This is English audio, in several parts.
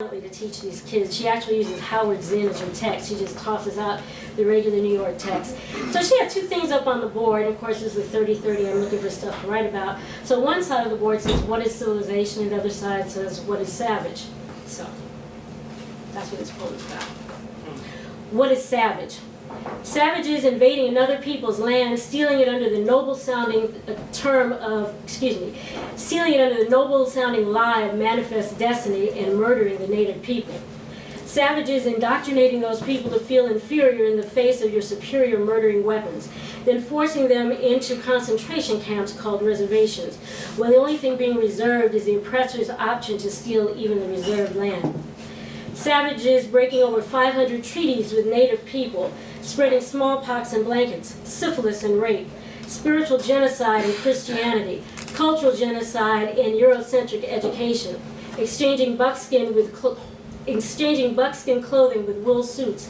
to teach these kids. She actually uses Howard Zinn as her text. She just tosses out the regular New York text. So she had two things up on the board. Of course, this is 30-30. I'm looking for stuff to write about. So one side of the board says, what is civilization? And the other side says, what is savage? So that's what this poem is about. What is savage? Savages invading another people's land, stealing it under the noble-sounding stealing it under the noble-sounding lie of manifest destiny and murdering the native people. Savages indoctrinating those people to feel inferior in the face of your superior murdering weapons, then forcing them into concentration camps called reservations, where the only thing being reserved is the oppressor's option to steal even the reserved land. Savages breaking over 500 treaties with native people, spreading smallpox and blankets, syphilis and rape, spiritual genocide in Christianity, cultural genocide in Eurocentric education, exchanging buckskin clothing with wool suits,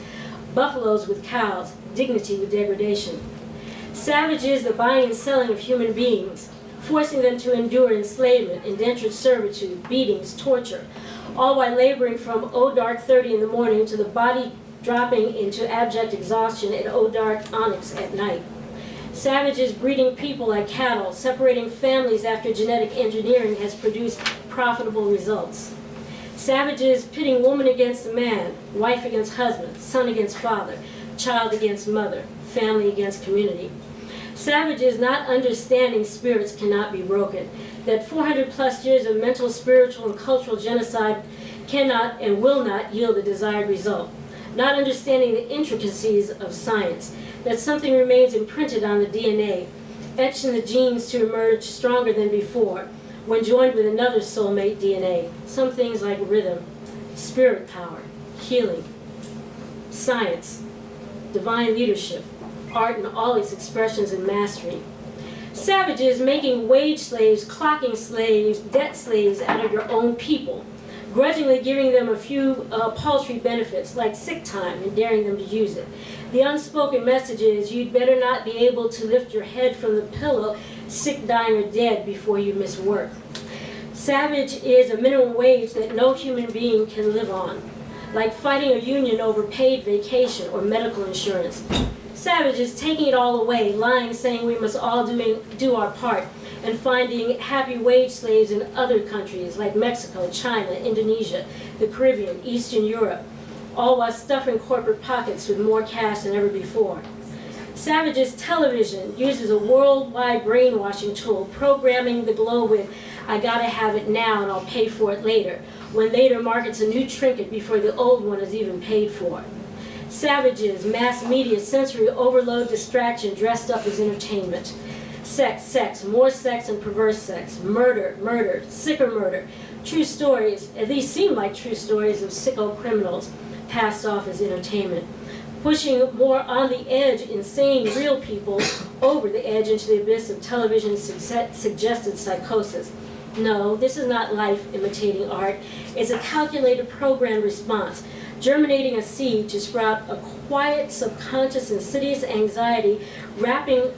buffaloes with cows, dignity with degradation. Savages, the buying and selling of human beings, forcing them to endure enslavement, indentured servitude, beatings, torture, all while laboring from dark 30 in the morning to the body dropping into abject exhaustion at dark onyx at night. Savages breeding people like cattle, separating families after genetic engineering has produced profitable results. Savages pitting woman against man, wife against husband, son against father, child against mother, family against community. Savages not understanding spirits cannot be broken, that 400 plus years of mental, spiritual, and cultural genocide cannot and will not yield the desired result. Not understanding the intricacies of science, that something remains imprinted on the DNA, etched in the genes to emerge stronger than before, when joined with another soulmate DNA. Some things like rhythm, spirit power, healing, science, divine leadership, art in all its expressions and mastery. Savages making wage slaves, clocking slaves, debt slaves out of your own people, grudgingly giving them a few paltry benefits like sick time and daring them to use it. The unspoken message is you'd better not be able to lift your head from the pillow, sick, dying, or dead before you miss work. Savage is a minimum wage that no human being can live on, like fighting a union over paid vacation or medical insurance. Savage is taking it all away, lying, saying we must all do our part, and finding happy wage slaves in other countries like Mexico, China, Indonesia, the Caribbean, Eastern Europe, all while stuffing corporate pockets with more cash than ever before. Savage's television uses a worldwide brainwashing tool, programming the globe with, I gotta have it now and I'll pay for it later, when later markets a new trinket before the old one is even paid for. Savages, mass media, sensory overload, distraction dressed up as entertainment. Sex, sex, more sex and perverse sex. Murder, murder, sicker murder. True stories, at least seem like true stories of sicko criminals, passed off as entertainment. Pushing more on the edge, insane real people over the edge into the abyss of television's suggested psychosis. No, this is not life imitating art. It's a calculated programmed response, germinating a seed to sprout a quiet, subconscious, insidious anxiety wrapping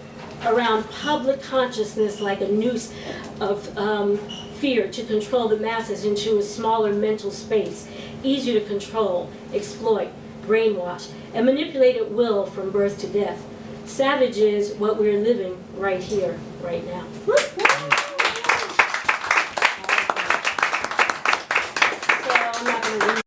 around public consciousness like a noose of fear to control the masses into a smaller mental space, easier to control, exploit, brainwash, and manipulate at will from birth to death. Savage is what we're living right here, right now.